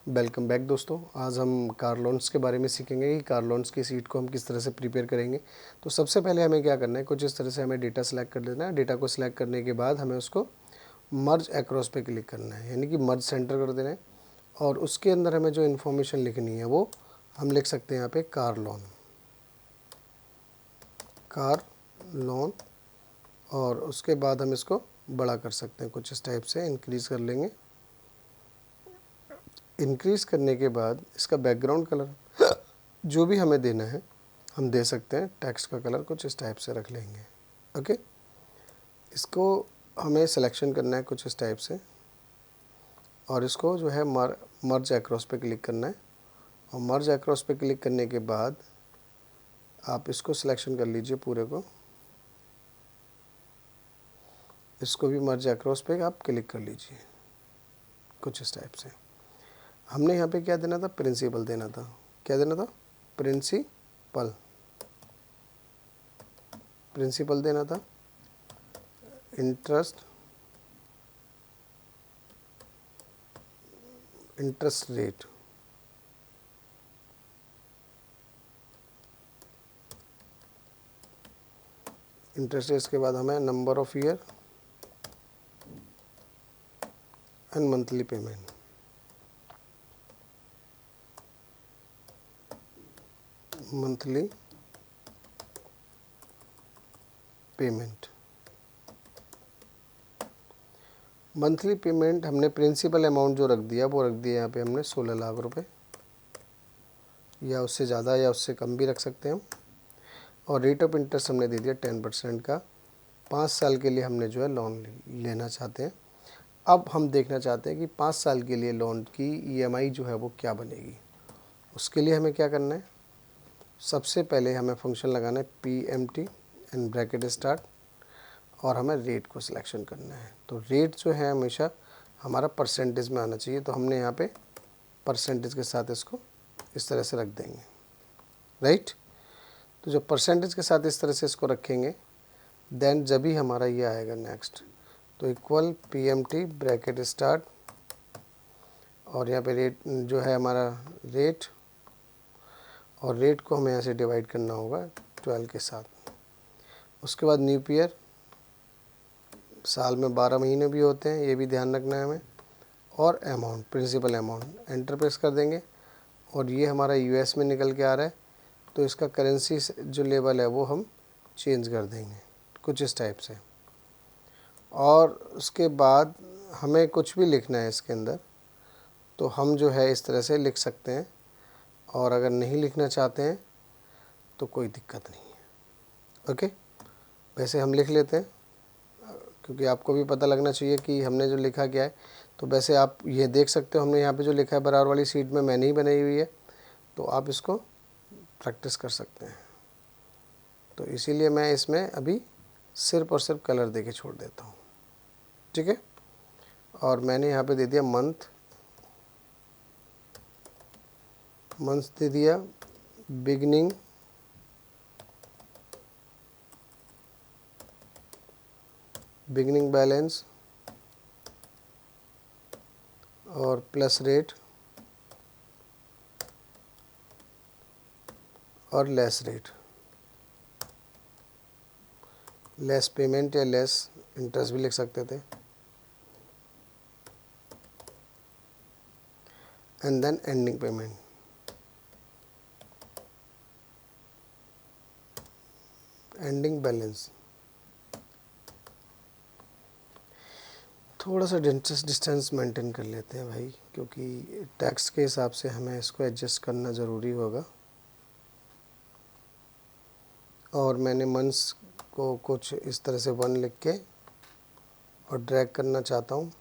Welcome back दोस्तों। आज हम कार लोन्स के बारे में सीखेंगे कि कार लोन्स की सीट को हम किस तरह से प्रिपेयर करेंगे। तो सबसे पहले हमें क्या करना है, कुछ इस तरह से हमें डेटा सेलेक्ट कर देना है। डेटा को सिलेक्ट करने के बाद हमें उसको मर्ज अक्रॉस पे क्लिक करना है, यानी कि मर्ज सेंटर कर देना है। और उसके अंदर हमें जो इन्फॉर्मेशन लिखनी है वो हम लिख सकते हैं यहाँ पे कार लोन। और उसके बाद हम इसको बड़ा कर सकते हैं, कुछ इस टाइप से इंक्रीज़ कर लेंगे। इंक्रीज़ करने के बाद इसका बैकग्राउंड कलर जो भी हमें देना है हम दे सकते हैं। टेक्स्ट का कलर कुछ इस टाइप से रख लेंगे। ओके, इसको हमें सिलेक्शन करना है कुछ इस टाइप से, और इसको जो है मर्ज अक्रॉस पे क्लिक करना है। और मर्ज अक्रॉस पे क्लिक करने के बाद आप इसको सिलेक्शन कर लीजिए पूरे को। इसको भी मर्ज अक्रॉस पे आप क्लिक कर लीजिए कुछ इस टाइप से। हमने यहाँ पे क्या देना था, प्रिंसिपल देना था। क्या देना था, प्रिंसिपल देना था। इंटरेस्ट रेट, इंटरेस्ट रेट के बाद हमें number of year and monthly payment. Monthly payment हमने प्रिंसिपल अमाउंट जो रख दिया वो रख दिया यहाँ पे हमने 16 लाख रुपए, या उससे ज़्यादा या उससे कम भी रख सकते हैं हम। और रेट ऑफ इंटरेस्ट हमने दे दिया 10% का। 5 साल के लिए हमने जो है लोन लेना चाहते हैं। अब हम देखना चाहते हैं कि 5 साल के लिए लोन की EMI जो है वो क्या बनेगी। उसके लिए हमें क्या करना है, सबसे पहले हमें फंक्शन लगाना है PMT एंड ब्रैकेट स्टार्ट, और हमें रेट को सिलेक्शन करना है। तो रेट जो है हमेशा हमारा परसेंटेज में आना चाहिए, तो हमने यहाँ पे परसेंटेज के साथ इसको इस तरह से रख देंगे, राइट। तो जब परसेंटेज के साथ इस तरह से इसको रखेंगे देन जब ही हमारा ये आएगा नेक्स्ट, तो इक्वल PMT ब्रैकेट स्टार्ट, और यहाँ पे रेट जो है हमारा रेट, और रेट को हमें ऐसे डिवाइड करना होगा 12 के साथ। उसके बाद न्यू ईयर, साल में 12 महीने भी होते हैं, ये भी ध्यान रखना है हमें। और amount, principal amount, enter press कर देंगे। और ये हमारा US में निकल के आ रहा है, तो इसका करेंसी जो लेवल है वो हम चेंज कर देंगे कुछ इस टाइप से। और उसके बाद हमें कुछ भी लिखना है इसके अंदर, तो हम जो है इस तरह से लिख सकते हैं। और अगर नहीं लिखना चाहते हैं तो कोई दिक्कत नहीं है। ओके, वैसे हम लिख लेते हैं क्योंकि आपको भी पता लगना चाहिए कि हमने जो लिखा क्या है। तो वैसे आप ये देख सकते हो हमने यहाँ पे जो लिखा है बराबर वाली सीट में मैंने ही बनाई हुई है, तो आप इसको प्रैक्टिस कर सकते हैं। तो इसीलिए मैं इसमें अभी सिर्फ और सिर्फ कलर दे के छोड़ देता हूँ, ठीक है। और मैंने यहाँ पे दे दिया मंथ दे दिया, बिगनिंग बैलेंस और प्लस रेट और लेस रेट, लेस पेमेंट या लेस इंटरेस्ट भी लिख सकते थे। And then ending payment, ending balance. थोड़ा सा डिस्टेंस मेंटेन कर लेते हैं भाई, क्योंकि टैक्स के हिसाब से हमें इसको एडजस्ट करना ज़रूरी होगा। और मैंने मंथ्स को कुछ इस तरह से 1 लिख के और ड्रैग करना चाहता हूँ,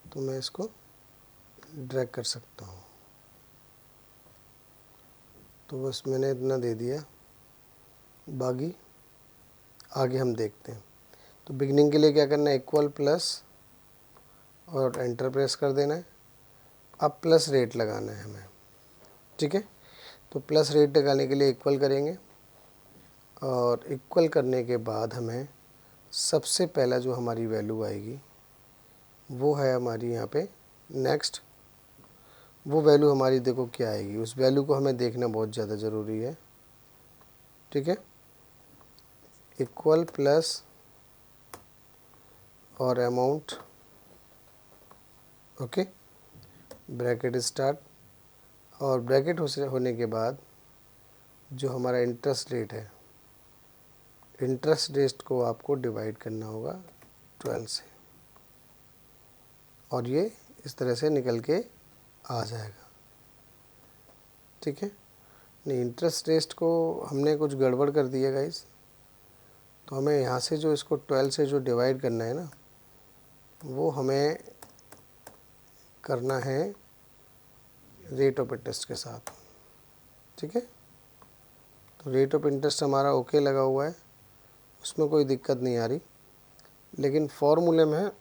तो मैं इसको ड्रैग कर सकता हूँ। तो बस मैंने इतना दे दिया, बाकी आगे हम देखते हैं। तो बिगनिंग के लिए क्या करना है, इक्वल प्लस और एंटर प्रेस कर देना है। अब प्लस रेट लगाना है हमें, ठीक है। तो प्लस रेट लगाने के लिए इक्वल करेंगे, और इक्वल करने के बाद हमें सबसे पहला जो हमारी वैल्यू आएगी वो है हमारी यहाँ पे नेक्स्ट, वो वैल्यू हमारी देखो क्या आएगी, उस वैल्यू को हमें देखना बहुत ज़्यादा ज़रूरी है। ठीक है, इक्वल प्लस और अमाउंट, ओके, ब्रैकेट स्टार्ट, और ब्रैकेट होने के बाद जो हमारा इंटरेस्ट रेट है, इंटरेस्ट रेट को आपको डिवाइड करना होगा 12 से, और ये इस तरह से निकल के आ जाएगा। ठीक है, नहीं इंटरेस्ट रेट को हमने कुछ गड़बड़ कर दिया गाइस, तो हमें यहाँ से जो इसको 12 से जो डिवाइड करना है ना, वो हमें करना है रेट ऑफ इंटरेस्ट के साथ। ठीक है, तो रेट ऑफ इंटरेस्ट हमारा ओके लगा हुआ है, उसमें कोई दिक्कत नहीं आ रही, लेकिन फॉर्मूले में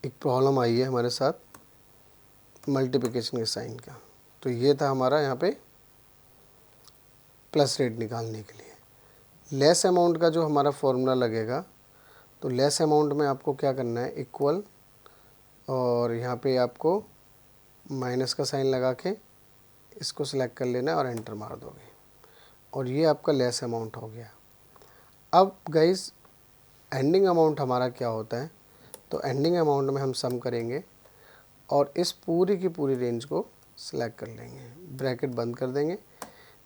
एक प्रॉब्लम आई है हमारे साथ मल्टीप्लिकेशन के साइन का। तो ये था हमारा यहाँ पे प्लस रेट निकालने के लिए। लेस अमाउंट का जो हमारा फॉर्मूला लगेगा, तो लेस अमाउंट में आपको क्या करना है, इक्वल, और यहाँ पे आपको माइनस का साइन लगा के इसको सिलेक्ट कर लेना है और एंटर मार दोगे, और ये आपका लेस अमाउंट हो गया। अब गाइस एंडिंग अमाउंट हमारा क्या होता है, तो एंडिंग अमाउंट में हम सम करेंगे और इस पूरी की पूरी रेंज को सिलेक्ट कर लेंगे, ब्रैकेट बंद कर देंगे,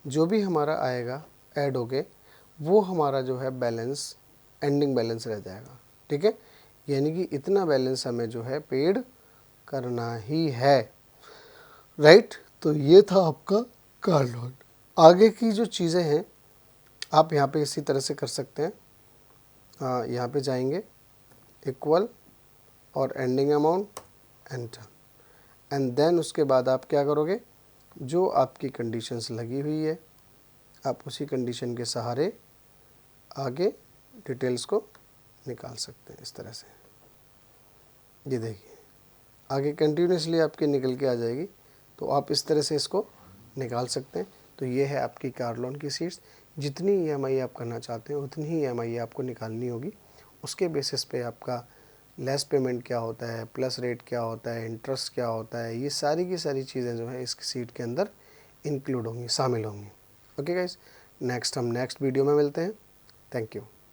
जो भी हमारा आएगा ऐड होके वो हमारा जो है बैलेंस, एंडिंग बैलेंस रह जाएगा। ठीक है, यानी कि इतना बैलेंस हमें जो है पेड करना ही है, राइट। तो ये था आपका कार लोन। आगे की जो चीज़ें हैं आप यहाँ पे इसी तरह से कर सकते हैं। यहाँ पे जाएंगे, इक्वल और ending amount, enter, and then उसके बाद आप क्या करोगे, जो आपकी कंडीशंस लगी हुई है आप उसी कंडीशन के सहारे आगे डिटेल्स को निकाल सकते हैं। इस तरह से ये देखिए आगे कंटिन्यूसली आपके निकल के आ जाएगी, तो आप इस तरह से इसको निकाल सकते हैं। तो ये है आपकी कार लोन की सीट्स। जितनी ईएमआई आप करना चाहते हैं उतनी ही ईएमआई आपको निकालनी होगी। उसके बेसिस पे आपका लेस पेमेंट क्या होता है, प्लस रेट क्या होता है, इंटरेस्ट क्या होता है, ये सारी की सारी चीज़ें जो है इस सीट के अंदर इंक्लूड होंगी, शामिल होंगी। ओके गाइस, नेक्स्ट हम नेक्स्ट वीडियो में मिलते हैं। Thank you.